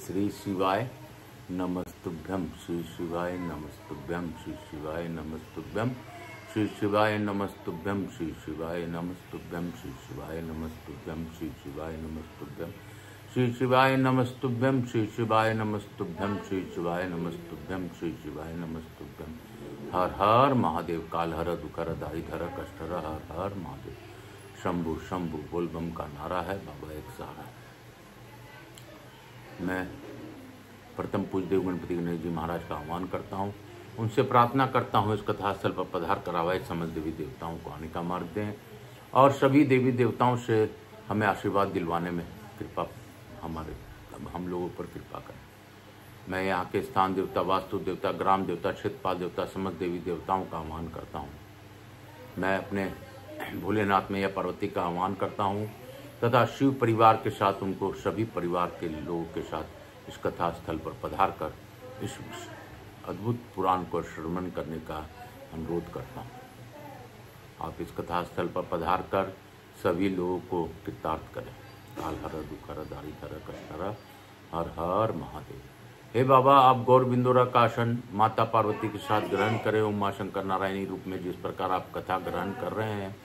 श्री शिवाय नमस्तुभ्यं, श्री शिवाय नमस्तुभ्यं, श्री शिवाय नमस्तुभ्यं, श्री शिवाय नमस्तुभ्यं, श्री शिवाय नमस्तुभ्यं, श्री शिवाय नमस्तुभ्यं, श्री शिवाय नमस्तुभ्यं, श्री शिवाय नमस्तुभ्यं, श्री शिवाय नमस्तुभ्यं, श्री शिवाय नमस्तुभ्यं, श्री शिवाय नमस्तुभ्यं। हर हर महादेव। कालहर दुखर दारिधर कष्टहर, हर हर महादेव। शंभु शंभु बोलबम का नारा है, बाबा एक सहारा है। मैं प्रथम पूज्यदेव गणपति गणेश जी महाराज का आह्वान करता हूँ, उनसे प्रार्थना करता हूँ इस कथास्थल पर पधार कर आवाए समस्त देवी देवताओं को आने का मार्ग दें और सभी देवी देवताओं से हमें आशीर्वाद दिलवाने में कृपा हम लोगों पर कृपा करें। मैं यहाँ के स्थान देवता, वास्तु देवता, ग्राम देवता, क्षेत्रपाल देवता, समस्त देवी देवताओं का आह्वान करता हूँ। मैं अपने भोलेनाथ मैया पार्वती का आह्वान करता हूँ तथा शिव परिवार के साथ उनको सभी परिवार के लोगों के साथ इस कथा स्थल पर पधार कर इस अद्भुत पुराण को श्रवण करने का अनुरोध करता हूँ। आप इस कथा स्थल पर पधार कर सभी लोगों को कृतार्थ करें। कालहर दुखर दारिधर कष्टहर, हर हर महादेव। हे बाबा, आप गौर बिंदोरा का आसन माता पार्वती के साथ ग्रहण करें। उमा शंकर नारायणी रूप में जिस प्रकार आप कथा ग्रहण कर रहे हैं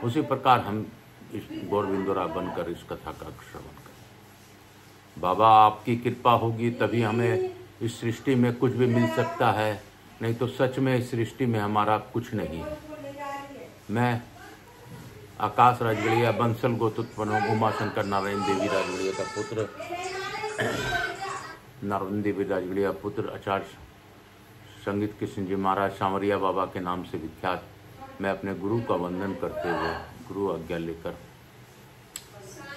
उसी प्रकार हम इस गौर बिंदोरा बनकर इस कथा का श्रवण करें। बाबा, आपकी कृपा होगी तभी हमें इस सृष्टि में कुछ भी मिल सकता है, नहीं तो सच में इस सृष्टि में हमारा कुछ नहीं है। मैं आकाश राजगढ़िया बंसल गोत्रोत्पन्न उमा शंकर नारायण देवी राजगढ़िया का पुत्र, नारायण देवी राजगढ़िया पुत्र, आचार्य संगीत कृष्ण जी महाराज सांवरिया बाबा के नाम से विख्यात, मैं अपने गुरु का वंदन करते हुए गुरु आज्ञा लेकर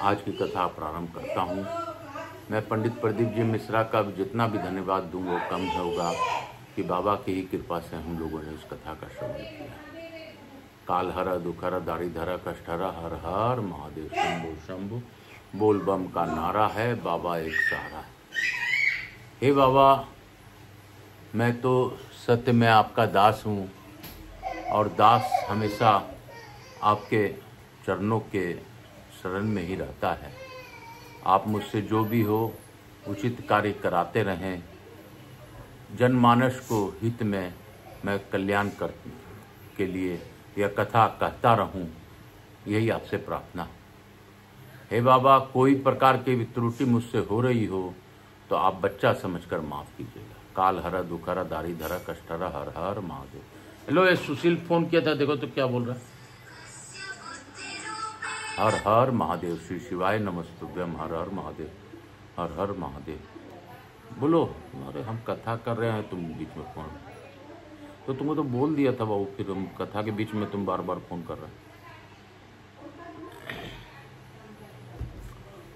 आज की कथा प्रारंभ करता हूँ। मैं पंडित प्रदीप जी मिश्रा का जितना भी धन्यवाद दूँ वो कम होगा कि बाबा की ही कृपा से हम लोगों ने इस कथा का श्रवण किया। कालहर दुखर दारिधर कष्टहर, हर हर महादेव। शंभु शंभु बोलबम का नारा है, बाबा एक सहारा है। हे बाबा, मैं तो सत्य में आपका दास हूँ और दास हमेशा आपके चरणों के शरण में ही रहता है। आप मुझसे जो भी हो उचित कार्य कराते रहें। जनमानस को हित में मैं कल्याण के लिए यह कथा कहता रहूं, यही आपसे प्रार्थना। हे बाबा, कोई प्रकार की भी त्रुटि मुझसे हो रही हो तो आप बच्चा समझकर माफ कीजिएगा। कालहर दुखर दारिधर कष्टहर, हर हर महादेव। हेलो, ये सुशील फोन किया था, देखो तो क्या बोल रहा है। हर हर महादेव। श्री शिवाय नमस्तुभ्यं, हर हर महादेव, हर हर महादेव। बोलो। अरे हम कथा कर रहे हैं, तुम बीच में फोन, तो तुमको तो बोल दिया था बाबू, फिर हम कथा के बीच में तुम बार बार फोन कर रहे हैं।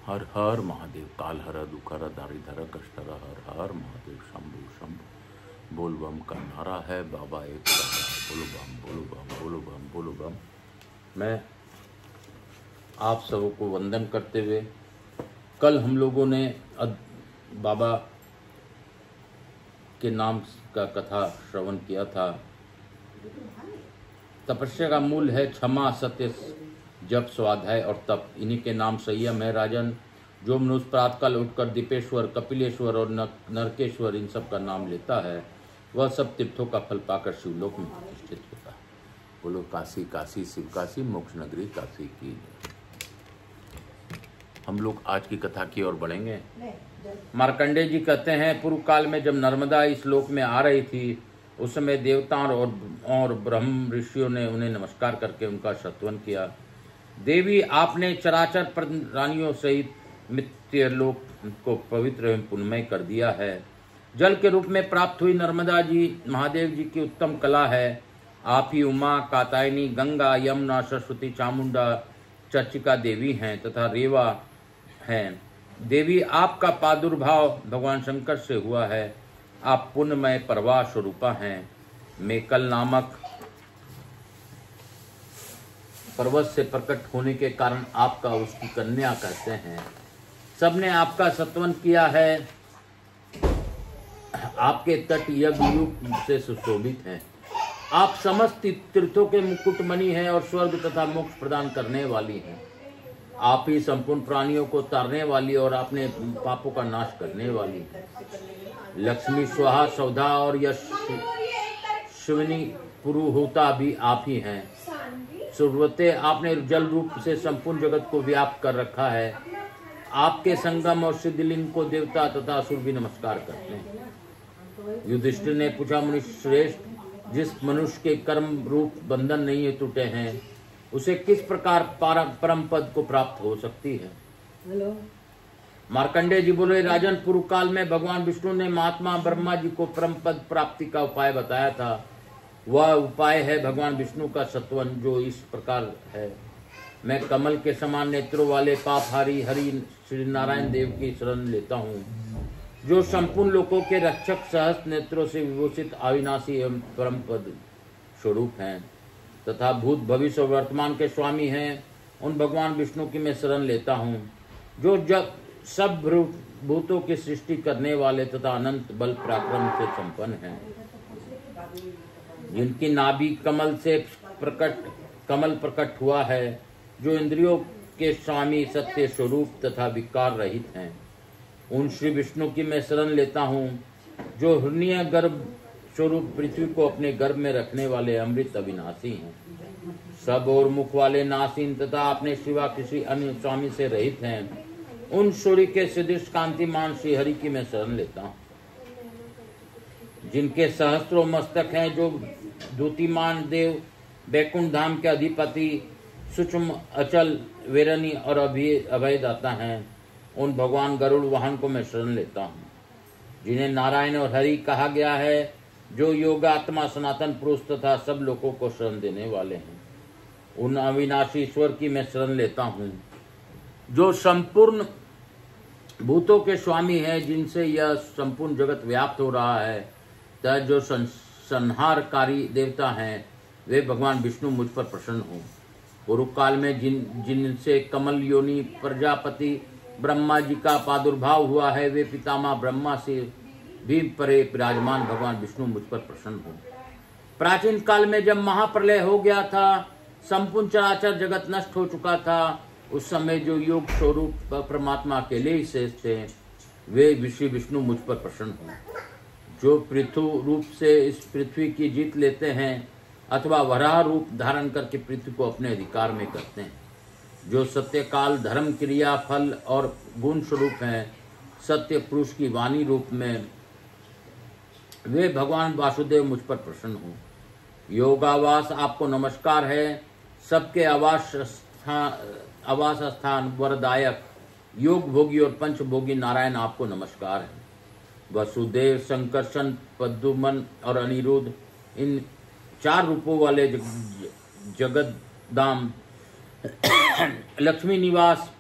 हर हर महादेव। कालहर दुखर दारिधर कष्टहर, हर हर महादेव। शंभु शंभु बोलबम का नारा है, बाबा एक सहारा। बोलो बम, बोलो बम, बोलो बम, बोलो बम। मैं आप सबको वंदन करते हुए, कल हम लोगों ने बाबा के नाम का कथा श्रवण किया था। तपस्या का मूल है क्षमा, सत्य, जप, स्वाध्याय और तप। इन्हीं के नाम संयम है राजन। जो मनुष्य प्रातःकाल उठकर दीपेश्वर, कपिलेश्वर और नरकेश्वर इन सब का नाम लेता है वह सब तीर्थों का फल पाकर शिवलोक में प्रतिष्ठित होता है। बोलो काशी काशी शिव काशी, मोक्ष नगरी काशी की। हम लोग आज की कथा की ओर बढ़ेंगे। मार्कंडेय जी कहते हैं, पूर्व काल में जब नर्मदा इस लोक में आ रही थी उस समय देवताओं और ब्रह्म ऋषियों ने उन्हें नमस्कार करके उनका स्तवन किया। देवी, आपने चराचर प्राणियों सहित मित्य लोक को पवित्र एवं पुण्यमय कर दिया है। जल के रूप में प्राप्त हुई नर्मदा जी महादेव जी की उत्तम कला है। आप ही उमा, कात्यायनी, गंगा, यमुना, सरस्वती, चामुंडा, चर्चिका देवी हैं तथा रेवा हैं। देवी, आपका प्रादुर्भाव भगवान शंकर से हुआ है। आप पुण्यमय प्रवाह स्वरूपा हैं। मेकल नामक पर्वत से प्रकट होने के कारण आपका उसकी कन्या कहते हैं। सबने आपका स्तवन किया है। आपके तट यज्ञ से सुशोभित हैं। आप समस्त तीर्थों के मुकुटमणि हैं और स्वर्ग तथा मोक्ष प्रदान करने वाली हैं। आप ही संपूर्ण प्राणियों को तारने वाली और अपने पापों का नाश करने वाली है। लक्ष्मी, स्वाहा, सौधा और यशस्विनी पुरुहूता भी आप ही हैं। सुरवते, आपने जल रूप से संपूर्ण जगत को व्याप्त कर रखा है। आपके संगम और सिद्धलिंग को देवता तथा असुर भी नमस्कार करते हैं। युधिष्ठिर ने पूछा, मुनि श्रेष्ठ, जिस मनुष्य के कर्म रूप बंधन नहीं टूटे हैं, उसे किस प्रकार परम पद को प्राप्त हो सकती है? मार्कंडेय जी बोले, राजन, पूर्व काल में भगवान विष्णु ने महात्मा ब्रह्मा जी को परम पद प्राप्ति का उपाय बताया था। वह उपाय है भगवान विष्णु का सत्वन, जो इस प्रकार है। मैं कमल के समान नेत्रों वाले पापहारी हरि श्री नारायण देव की शरण लेता हूँ, जो संपूर्ण लोकों के रक्षक, सहस्त्र नेत्रों से विभूषित, अविनाशी एवं परम पद स्वरूप हैं तथा भूत, भविष्य और वर्तमान के स्वामी हैं। उन भगवान विष्णु की मैं शरण लेता हूँ, जो जब सब भूतों की सृष्टि करने वाले तथा अनंत बल पराक्रम से संपन्न हैं, जिनकी नाभि कमल से कमल प्रकट हुआ है, जो इंद्रियों के स्वामी, सत्य स्वरूप तथा विकार रहित हैं। उन श्री विष्णु की मैं शरण लेता हूँ, जो हिरण्य गर्भ स्वरूप पृथ्वी को अपने गर्भ में रखने वाले अमृत अविनाशी हैं। सब और मुख वाले नासीन तथा अपने सिवा किसी अन्य स्वामी से रहित हैं। उन सूर्य के सदृश कांतिमान श्री हरि की मैं शरण लेता हूँ, जिनके सहस्त्रों मस्तक हैं, जो द्युतिमान देव, बैकुंठ धाम के अधिपति, सूक्ष्म, अचल, वेरनी और अभयदाता हैं। उन भगवान गरुड़ वाहन को मैं शरण लेता हूँ, जिन्हें नारायण और हरि कहा गया है, जो योगात्मा, सनातन पुरुष तथा सब लोगों को शरण देने वाले हैं। उन अविनाशी ईश्वर की मैं शरण लेता हूँ, जो संपूर्ण भूतों के स्वामी हैं, जिनसे यह संपूर्ण जगत व्याप्त हो रहा है। तथा जो संहारकारी देवता हैं, वे भगवान विष्णु मुझ पर प्रसन्न हो। पूर्व काल में जिनसे कमल योनि प्रजापति ब्रह्मा जी का प्रादुर्भाव हुआ है, वे पितामह ब्रह्मा से भी परे विराजमान भगवान विष्णु मुझ पर प्रसन्न हो। प्राचीन काल में जब महाप्रलय हो गया था, संपूर्ण चराचर जगत नष्ट हो चुका था, उस समय जो योग स्वरूप परमात्मा अकेले ही शेष थे, वे श्री विष्णु मुझ पर प्रसन्न हो। जो पृथु रूप से इस पृथ्वी की जीत लेते हैं अथवा वराह रूप धारण करके पृथ्वी को अपने अधिकार में करते हैं, जो सत्य, काल, धर्म, क्रिया, फल और गुण स्वरूप हैं, सत्य पुरुष की वाणी रूप में, वे भगवान वासुदेव मुझ पर प्रसन्न हो। योगावास आपको नमस्कार है। सबके आवास स्थान वरदायक योग भोगी और पंच भोगी नारायण आपको नमस्कार है। वसुदेव, संकर्षण, पद्मन और अनिरुद्ध, इन चार रूपों वाले जगद्धाम, लक्ष्मी निवास,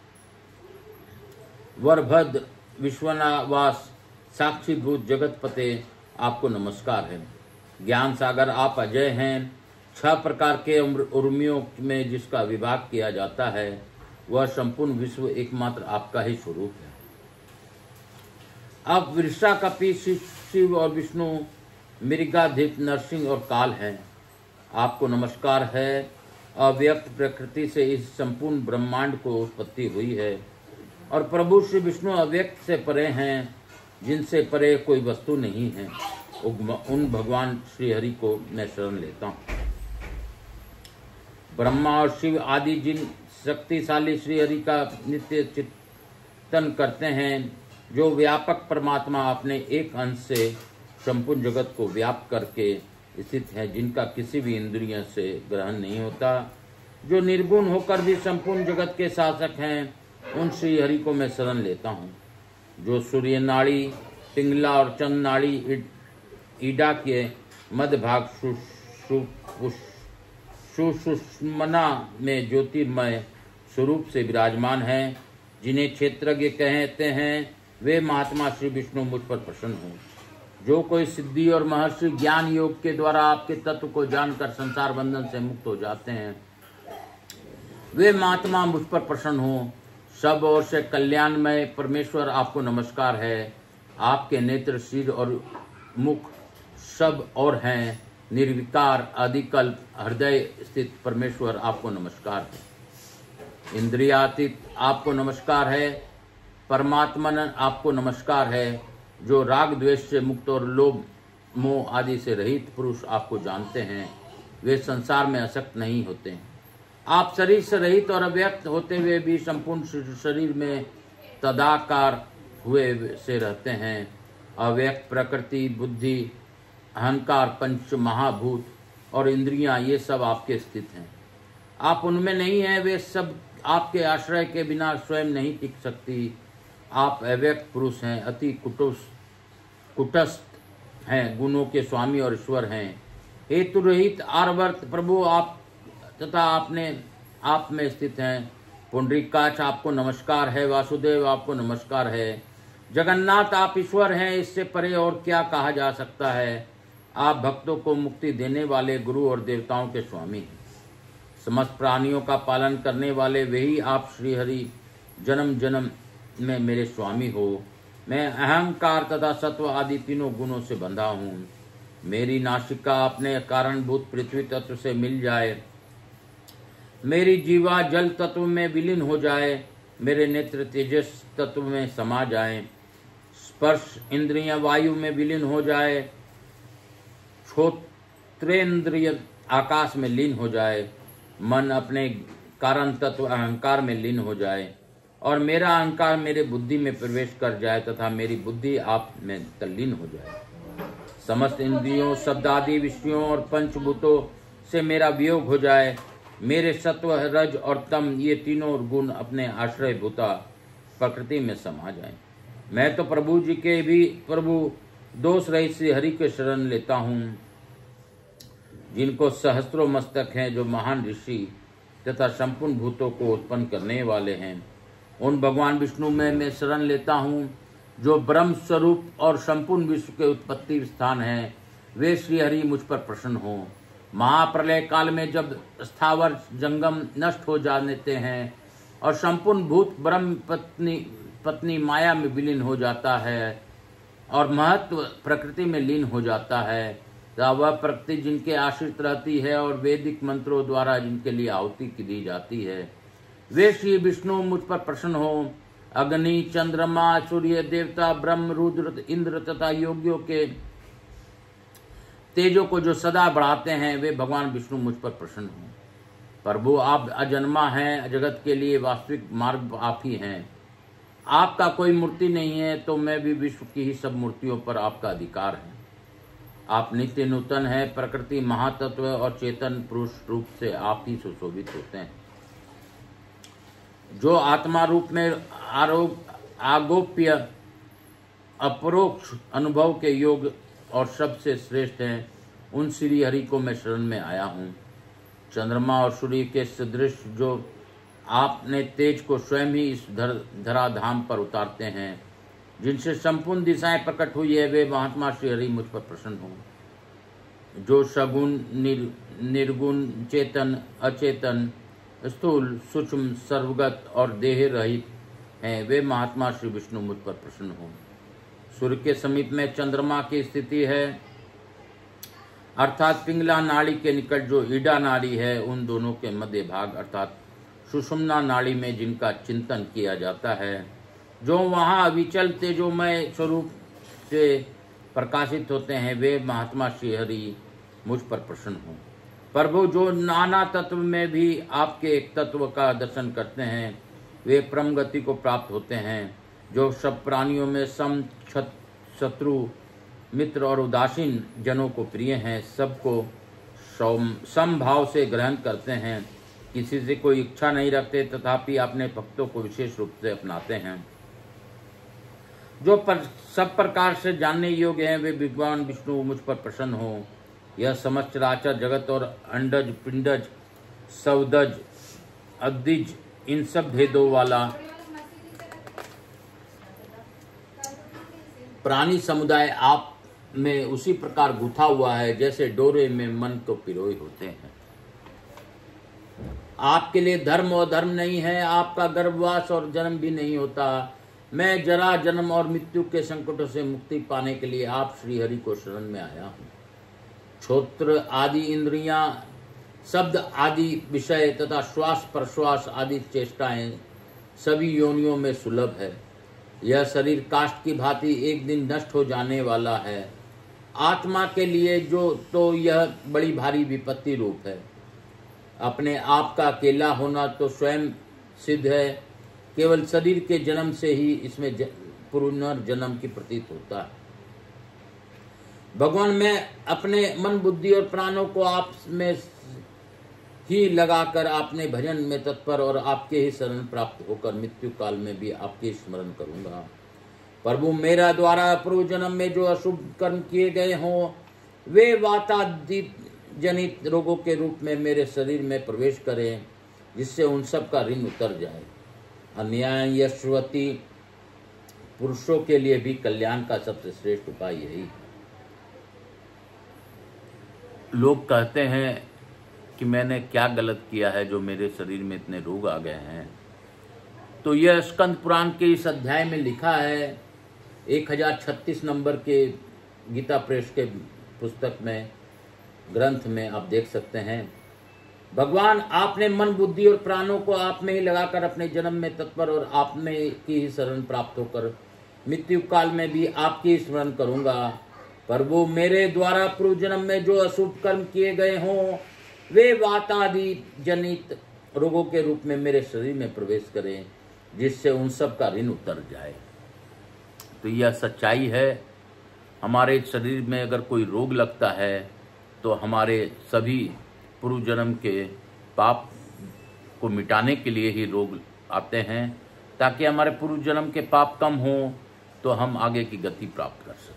वरभद्र, विश्वनावास, साक्षीभूत जगतपते, आपको नमस्कार है। ज्ञान सागर, आप अजय हैं। 6 प्रकार के उर्मियों में जिसका विभाग किया जाता है, वह संपूर्ण विश्व एकमात्र आपका ही स्वरूप है। आप वृषा, कपि, शिव और विष्णु, मृगाधिप, नरसिंह और काल हैं। आपको नमस्कार है। अव्यक्त प्रकृति से इस संपूर्ण ब्रह्मांड को उत्पत्ति हुई है और प्रभु श्री विष्णु अव्यक्त से परे हैं, जिनसे परे कोई वस्तु नहीं है। उन भगवान श्री हरि को मैं शरण लेता हूँ। ब्रह्मा और शिव आदि जिन शक्तिशाली श्री हरि का नित्य चिंतन करते हैं, जो व्यापक परमात्मा अपने एक अंश से संपूर्ण जगत को व्याप्त करके स्थित है, जिनका किसी भी इंद्रिय से ग्रहण नहीं होता, जो निर्गुण होकर भी संपूर्ण जगत के शासक हैं, उन श्री हरि को मैं शरण लेता हूँ। जो सूर्य नाड़ी, पिंगला और चंद्र नाड़ी, ईडा के मध्य भाग सुषुम्ना में ज्योतिर्मय स्वरूप से विराजमान हैं, जिन्हें क्षेत्रज्ञ कहते हैं, वे महात्मा श्री विष्णु मुझ पर प्रसन्न हो। जो कोई सिद्धि और महर्षि ज्ञान योग के द्वारा आपके तत्व को जानकर संसार बंधन से मुक्त हो जाते हैं, वे महात्मा मुझ पर प्रसन्न हो। सब ओर से कल्याणमय परमेश्वर आपको नमस्कार है। आपके नेत्र, सिर और मुख सब और हैं। निर्विकार, आदिकल्प, हृदय स्थित परमेश्वर आपको नमस्कार है। इंद्रियातीत आपको नमस्कार है। परमात्मन आपको नमस्कार है। जो राग द्वेष से मुक्त और लोभ मोह आदि से रहित पुरुष आपको जानते हैं, वे संसार में आसक्त नहीं होते हैं। आप शरीर से रहित और अव्यक्त होते हुए भी संपूर्ण शरीर में तदाकार हुए से रहते हैं। अव्यक्त प्रकृति, बुद्धि, अहंकार, पंच महाभूत और इंद्रियां, ये सब आपके स्थित हैं। आप उनमें नहीं हैं, वे सब आपके आश्रय के बिना स्वयं नहीं टिक सकती। आप अव्यक्त पुरुष हैं, अति कुटस्थ हैं, गुणों के स्वामी और ईश्वर हैं। हेतु रहित आर्वर्त प्रभु आप तथा आपने आप में स्थित हैं। पुंडरीकाक्ष आपको नमस्कार है। वासुदेव आपको नमस्कार है। जगन्नाथ आप ईश्वर हैं, इससे परे और क्या कहा जा सकता है। आप भक्तों को मुक्ति देने वाले गुरु और देवताओं के स्वामी हैं। समस्त प्राणियों का पालन करने वाले वही आप श्रीहरि जन्म जन्म में मेरे स्वामी हो। मैं अहंकार तथा सत्व आदि तीनों गुणों से बंधा हूँ। मेरी नासिका अपने कारणभूत पृथ्वी तत्व से मिल जाए, मेरी जीवा जल तत्व में विलीन हो जाए, मेरे नेत्र तेजस तत्व में समा जाए, स्पर्श इंद्रियां वायु में विलीन हो जाए, श्रोत्रेंद्रिय आकाश में लीन हो जाए, मन अपने कारण तत्व अहंकार में लीन हो जाए और मेरा अहंकार मेरे बुद्धि में प्रवेश कर जाए तथा मेरी बुद्धि आप में तल्लीन हो जाए। समस्त इंद्रियों, शब्द आदि विषयों और पंचभूतों से मेरा वियोग हो जाए। मेरे सत्व, रज और तम, ये तीनों गुण अपने आश्रय भूता प्रकृति में समा जाएं। मैं तो प्रभु जी के भी प्रभु दोष रहित श्री हरि के शरण लेता हूँ, जिनको सहस्त्रों मस्तक हैं, जो महान ऋषि तथा संपूर्ण भूतों को उत्पन्न करने वाले हैं। उन भगवान विष्णु में मैं शरण लेता हूँ, जो ब्रह्म स्वरूप और संपूर्ण विश्व के उत्पत्ति स्थान हैं। वे श्री हरि मुझ पर प्रसन्न हो। महाप्रलय काल में जब स्थावर जंगम नष्ट हो जाते हैं और संपूर्ण भूत ब्रह्म पत्नी माया में विलीन हो जाता है और महत्व प्रकृति में लीन हो जाता है, वह प्रकृति जिनके आश्रित रहती है और वैदिक मंत्रों द्वारा जिनके लिए आहुति दी जाती है, वे श्री विष्णु मुझ पर प्रसन्न हो। अग्नि, चंद्रमा, सूर्य, देवता, ब्रह्म, रुद्र, इंद्र तथा योगियों के तेजों को जो सदा बढ़ाते हैं, वे भगवान विष्णु मुझ पर प्रसन्न हो। प्रभु आप अजन्मा हैं, जगत के लिए वास्तविक मार्ग आप ही हैं। आपका कोई मूर्ति नहीं है, तो मैं भी विश्व की ही सब मूर्तियों पर आपका अधिकार है। आप नित्य नूतन है, प्रकृति महातत्व और चेतन पुरुष रूप से आप ही सुशोभित होते हैं। जो आत्मा रूप में आगोप्य अपरोक्ष अनुभव के योग और सबसे श्रेष्ठ हैं, उन श्री हरि को मैं शरण में आया हूँ। चंद्रमा और सूर्य के सदृश जो आपने तेज को स्वयं ही इस धराधाम पर उतारते हैं, जिनसे संपूर्ण दिशाएं प्रकट हुई है, वे महात्मा श्री हरि मुझ पर प्रसन्न हो। जो सगुण, निर्गुण, चेतन, अचेतन, स्थूल, सूक्ष्म, सर्वगत और देह रहित हैं, वे महात्मा श्री विष्णु मुझ पर प्रसन्न हो। सूर्य के समीप में चंद्रमा की स्थिति है, अर्थात पिंगला नाड़ी के निकट जो ईडा नाड़ी है, उन दोनों के मध्य भाग अर्थात सुषुम्ना नाड़ी में जिनका चिंतन किया जाता है, जो वहाँ अविचल तेजोमय स्वरूप से प्रकाशित होते हैं, वे महात्मा श्री हरि मुझ पर प्रसन्न हो। प्रभु जो नाना तत्व में भी आपके एक तत्व का दर्शन करते हैं, वे परम गति को प्राप्त होते हैं। जो सब प्राणियों में सम, शत्रु, मित्र और उदासीन जनों को प्रिय हैं, सबको समभाव से ग्रहण करते हैं, किसी से कोई इच्छा नहीं रखते, तथापि अपने भक्तों को विशेष रूप से अपनाते हैं। जो सब प्रकार से जानने योग्य हैं, वे भगवान विष्णु मुझ पर प्रसन्न हो। यह समस्त चराचर जगत और अंडज, पिंडज, सवदज, अदिज, इन सब भेदों वाला प्राणी समुदाय आप में उसी प्रकार गुथा हुआ है, जैसे डोरे में मन को पिरोए होते हैं। आपके लिए धर्म और धर्म नहीं है, आपका गर्भवास और जन्म भी नहीं होता। मैं जरा, जन्म और मृत्यु के संकटों से मुक्ति पाने के लिए आप श्री हरि को शरण में आया हूँ। श्रोत्र आदि इंद्रियां शब्द आदि विषय तथा श्वास प्रश्वास आदि चेष्टाएं सभी योनियों में सुलभ है। यह शरीर काष्ठ की भांति एक दिन नष्ट हो जाने वाला है। आत्मा के लिए जो तो यह बड़ी भारी विपत्ति रूप है। अपने आप का अकेला होना तो स्वयं सिद्ध है। केवल शरीर के जन्म से ही इसमें पुनर्जन्म की प्रतीत होता है। भगवान, मैं अपने मन बुद्धि और प्राणों को आप में ही लगाकर आपने भजन में तत्पर और आपके ही शरण प्राप्त होकर मृत्यु काल में भी आपके स्मरण करूंगा। प्रभु, मेरा द्वारा पूर्व जन्म में जो अशुभ कर्म किए गए हों वे वातादि जनित रोगों के रूप में मेरे शरीर में प्रवेश करें, जिससे उन सब का ऋण उतर जाए। अन्याय यशवती पुरुषों के लिए भी कल्याण का सबसे श्रेष्ठ उपाय यही है। लोग कहते हैं कि मैंने क्या गलत किया है जो मेरे शरीर में इतने रोग आ गए हैं। तो यह स्कंद पुराण के इस अध्याय में लिखा है, 1036 नंबर के गीता प्रेस के पुस्तक में, ग्रंथ में आप देख सकते हैं। भगवान, आपने मन बुद्धि और प्राणों को आप में ही लगाकर अपने जन्म में तत्पर और आप में की ही शरण प्राप्त होकर मृत्यु काल में भी आपकी स्मरण करूंगा। प्रभु, मेरे द्वारा पूर्व जन्म में जो अशुभ कर्म किए गए हों वे वातादि जनित रोगों के रूप में मेरे शरीर में प्रवेश करें, जिससे उन सब का ऋण उतर जाए। तो यह सच्चाई है। हमारे शरीर में अगर कोई रोग लगता है तो हमारे सभी पूर्व जन्म के पाप को मिटाने के लिए ही रोग आते हैं, ताकि हमारे पूर्व जन्म के पाप कम हों तो हम आगे की गति प्राप्त कर सकें।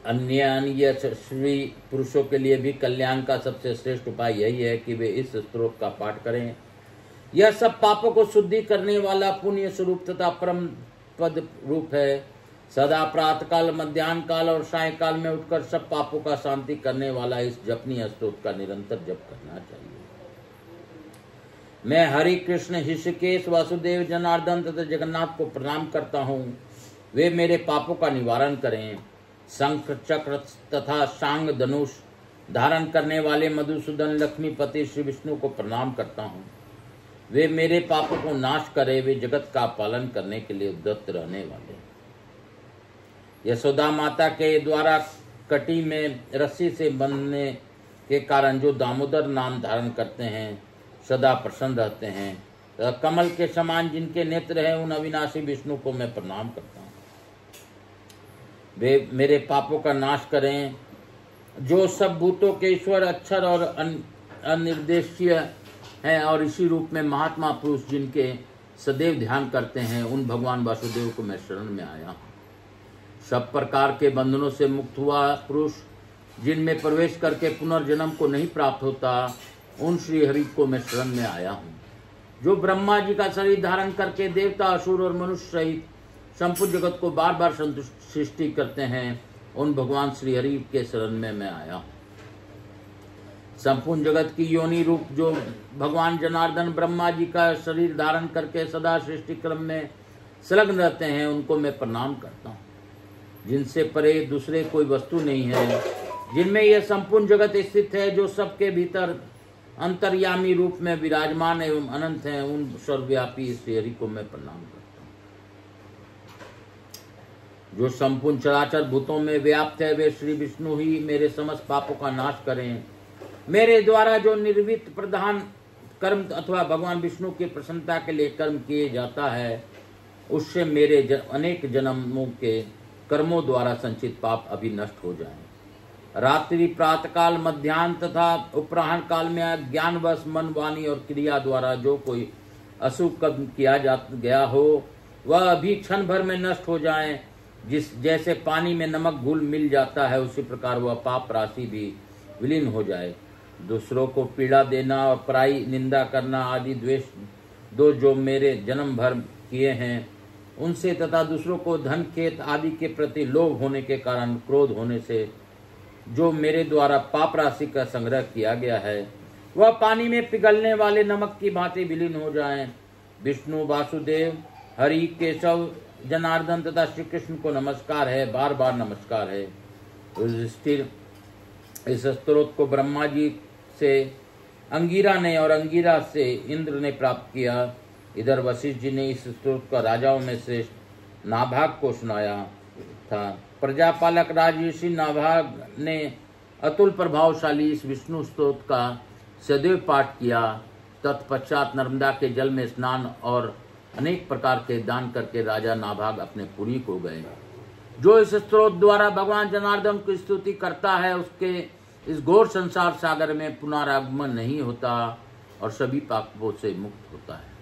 अन्य श्री पुरुषों के लिए भी कल्याण का सबसे श्रेष्ठ उपाय यही है कि वे इस श्लोक का पाठ करें। यह सब पापों को शुद्धि करने वाला पुण्य स्वरूप तथा परम पद रूप है। सदा प्रातः काल, मध्याह्न काल और सायंकाल में उठकर सब पापों का शांति करने वाला इस जपनीय स्तोत्र का निरंतर जप करना चाहिए। मैं हरि कृष्ण ऋषिकेश वासुदेव जनार्दन तथा जगन्नाथ को प्रणाम करता हूँ। वे मेरे पापों का निवारण करें। शंख चक्र तथा सांग धनुष धारण करने वाले मधुसूदन लक्ष्मीपति श्री विष्णु को प्रणाम करता हूँ। वे मेरे पापों को नाश करे। वे जगत का पालन करने के लिए उद्यत रहने वाले। यशोदा माता के द्वारा कटी में रस्सी से बंधने के कारण जो दामोदर नाम धारण करते हैं सदा प्रसन्न रहते हैं। कमल के समान जिनके नेत्र हैं उन अविनाशी विष्णु को मैं प्रणाम करता हूँ। वे मेरे पापों का नाश करें। जो सब भूतों के ईश्वर अक्षर और अनिर्देशीय हैं और इसी रूप में महात्मा पुरुष जिनके सदैव ध्यान करते हैं, उन भगवान वासुदेव को मैं शरण में आया हूँ। सब प्रकार के बंधनों से मुक्त हुआ पुरुष जिनमें प्रवेश करके पुनर्जन्म को नहीं प्राप्त होता, उन श्री हरि को मैं शरण में आया हूँ। जो ब्रह्मा जी का शरीर धारण करके देवता, असुर और मनुष्य सहित संपूर्ण जगत को बार बार सृष्टि करते हैं, उन भगवान श्री हरि के शरण में मैं आया हूँ। संपूर्ण जगत की योनि रूप जो भगवान जनार्दन ब्रह्मा जी का शरीर धारण करके सदा सृष्टि क्रम में संलग्न रहते हैं, उनको मैं प्रणाम करता हूँ। जिनसे परे दूसरे कोई वस्तु नहीं है, जिनमें यह संपूर्ण जगत स्थित है, जो सबके भीतर अंतर्यामी रूप में विराजमान एवं अनंत हैं, उन सर्वव्यापी श्री हरि को मैं प्रणाम करता हूँ। जो संपूर्ण चराचर भूतों में व्याप्त है, वे श्री विष्णु ही मेरे समस्त पापों का नाश करें। मेरे द्वारा जो निर्वित प्रधान कर्म अथवा भगवान विष्णु की प्रसन्नता के लिए कर्म किए जाता है, उससे मेरे अनेक जन्मों के कर्मों द्वारा संचित पाप अभी नष्ट हो जाएं। रात्रि, प्रातःकाल, मध्याह्न तथा उपराह्न काल में ज्ञानवश मन, वाणी और क्रिया द्वारा जो कोई अशुभ कर्म किया गया हो, वह अभी क्षण भर में नष्ट हो जाए। जैसे पानी में नमक घुल मिल जाता है, उसी प्रकार वह पाप राशि भी विलीन हो जाए। दूसरों को पीड़ा देना और पराई निंदा करना आदि द्वेष दो जो मेरे जन्म भर किए हैं, उनसे तथा दूसरों को धन, खेत आदि के प्रति लोभ होने के कारण क्रोध होने से जो मेरे द्वारा पाप राशि का संग्रह किया गया है, वह पानी में पिघलने वाले नमक की भांति विलीन हो जाएं। विष्णु, वासुदेव, हरि, केशव, जनार्दन तथा श्री कृष्ण को नमस्कार है, बार बार नमस्कार है। युधिष्ठिर, इस स्तोत्र को ब्रह्मा जी से अंगिरा ने और अंगिरा से इंद्र ने प्राप्त किया। इधर वशिष्ठ जी ने इस स्तोत्र का राजाओं में से नाभाग को सुनाया था। प्रजापालक राजऋषि नाभाग ने अतुल प्रभावशाली इस विष्णु स्तोत्र का सदैव पाठ किया। तत्पश्चात नर्मदा के जल में स्नान और अनेक प्रकार के दान करके राजा नाभाग अपने पुरी को गए। जो इस स्तोत्र द्वारा भगवान जनार्दन की स्तुति करता है उसके इस घोर संसार सागर में पुनरागमन नहीं होता और सभी पापों से मुक्त होता है।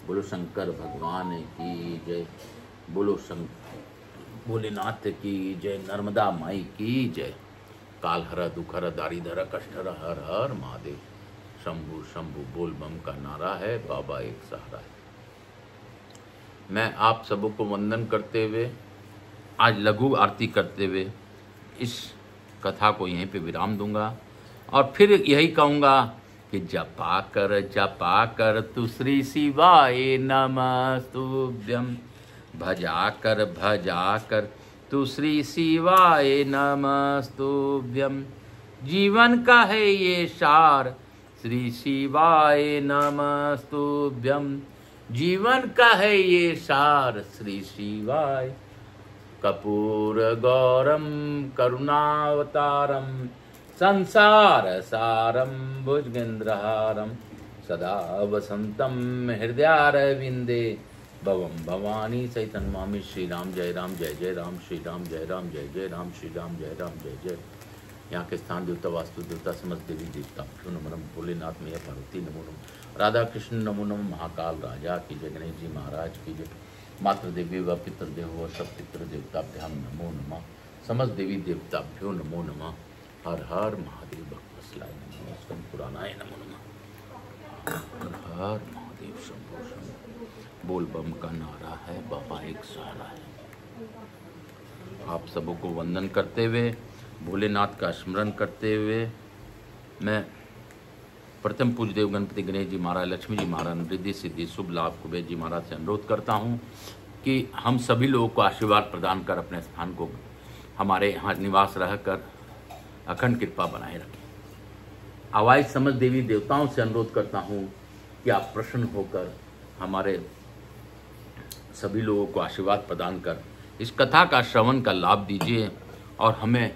बोलो शंकर भगवान की जय, बोलो भोलेनाथ की जय, नर्मदा माई की जय। काल हर दुख हर दारिधर कष्ट हर हर हर महादेव। शंभु शंभु बोल बम का नारा है, बाबा एक सहारा है। मैं आप सबको वंदन करते हुए, आज लघु आरती करते हुए इस कथा को यहीं पे विराम दूंगा और फिर यही कहूँगा कि जपा कर तु श्री शिवाय नमस्तुभ्यं, भजा कर तु श्री शिवाय नमस्तुभ्यं। जीवन का है ये सार, श्री शिवाय नमस्तुभ्यं। जीवन का है ये सार, श्री शिवाय। कपूर गौरम करुणावतारम, संसार सारम भुजगेंद्रहारम, सदा वसंतम हृदयारविंदे, भवम भवानी सहितं नमामि। श्री राम जय राम, जय जय राम, श्री राम जय राम, जय जय राम, श्री राम जय राम, जय जय। यहाँ के स्थान देवता, वास्तु देवता, समस्त देवी देवता नमो नमः। भोलेनाथ मैया पार्वती नमो नमः। राधा कृष्ण नमो नमः। महाकाल राजा की जय, गणेश जी महाराज की जय। मातृ देवी व पितृदेव व सब पितृ देवताभ्याम नमो नमः। समस्त देवी देवताभ्यो नमो नमः। हर हर महादेव, भक्तवत्सलाय नमः, स्कंद पुराणाय नमो नमः। हर हर महादेव, शंभो शंभो। बोल बम का नारा है, बाबा एक सहारा है। आप सबको वंदन करते हुए, भोलेनाथ का स्मरण करते हुए, मैं प्रथम पूज्य देव गणपति गणेश जी महाराज, लक्ष्मी जी महाराज, रिद्धि सिद्धि शुभ लाभ कुबेर जी महाराज से अनुरोध करता हूँ कि हम सभी लोगों को आशीर्वाद प्रदान कर अपने स्थान को हमारे यहाँ निवास रहकर अखंड कृपा बनाए रखें। आवाज समझ देवी देवताओं से अनुरोध करता हूँ कि आप प्रसन्न होकर हमारे सभी लोगों को आशीर्वाद प्रदान कर इस कथा का श्रवण का लाभ दीजिए और हमें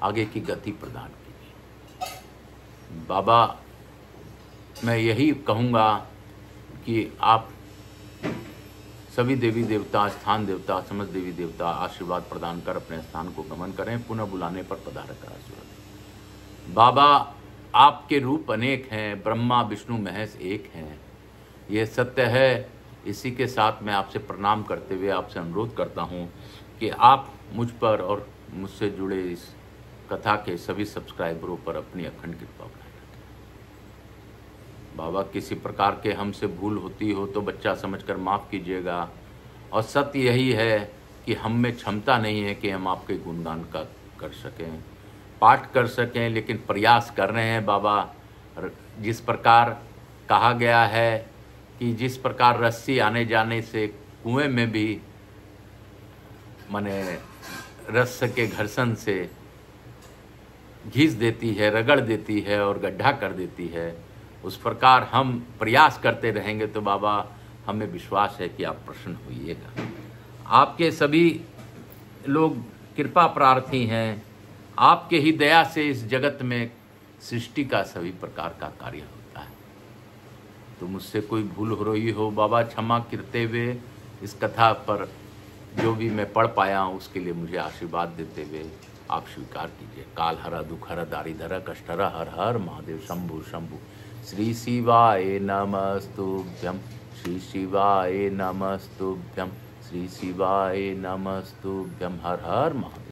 आगे की गति प्रदान कीजिए। बाबा, मैं यही कहूँगा कि आप सभी देवी देवता, स्थान देवता, समस्त देवी देवता आशीर्वाद प्रदान कर अपने स्थान को गमन करें। पुनः बुलाने पर पधार कर आशीर्वाद। बाबा, आपके रूप अनेक हैं, ब्रह्मा विष्णु महेश एक हैं, ये सत्य है। इसी के साथ मैं आपसे प्रणाम करते हुए आपसे अनुरोध करता हूँ कि आप मुझ पर और मुझसे जुड़े इस कथा के सभी सब्सक्राइबरों पर अपनी अखंड कृपा बनाए रखें। बाबा, किसी प्रकार के हमसे भूल होती हो तो बच्चा समझकर माफ़ कीजिएगा। और सत्य यही है कि हम में क्षमता नहीं है कि हम आपके गुणगान का कर सकें, पाठ कर सकें, लेकिन प्रयास कर रहे हैं बाबा। जिस प्रकार कहा गया है कि जिस प्रकार रस्सी आने जाने से कुएं में भी माने रस्स के घर्षण से घिस देती है, रगड़ देती है और गड्ढा कर देती है, उस प्रकार हम प्रयास करते रहेंगे तो बाबा हमें विश्वास है कि आप प्रसन्न होइएगा। आपके सभी लोग कृपा प्रार्थी हैं, आपके ही दया से इस जगत में सृष्टि का सभी प्रकार का कार्य होता है। तो मुझसे कोई भूल हो रही हो बाबा, क्षमा करते हुए इस कथा पर जो भी मैं पढ़ पाया हूँ उसके लिए मुझे आशीर्वाद देते हुए आप स्वीकार कीजिए। काल हरा दुख हरा दारिधर कष्ट हरा हर हर महादेव। शंभु शंभु। श्री शिवाय नमस्तुभ्यं, श्री शिवाय नमस्तुभ्यं, श्री शिवाय नमस्तुभ्यं। हर हर महादेव।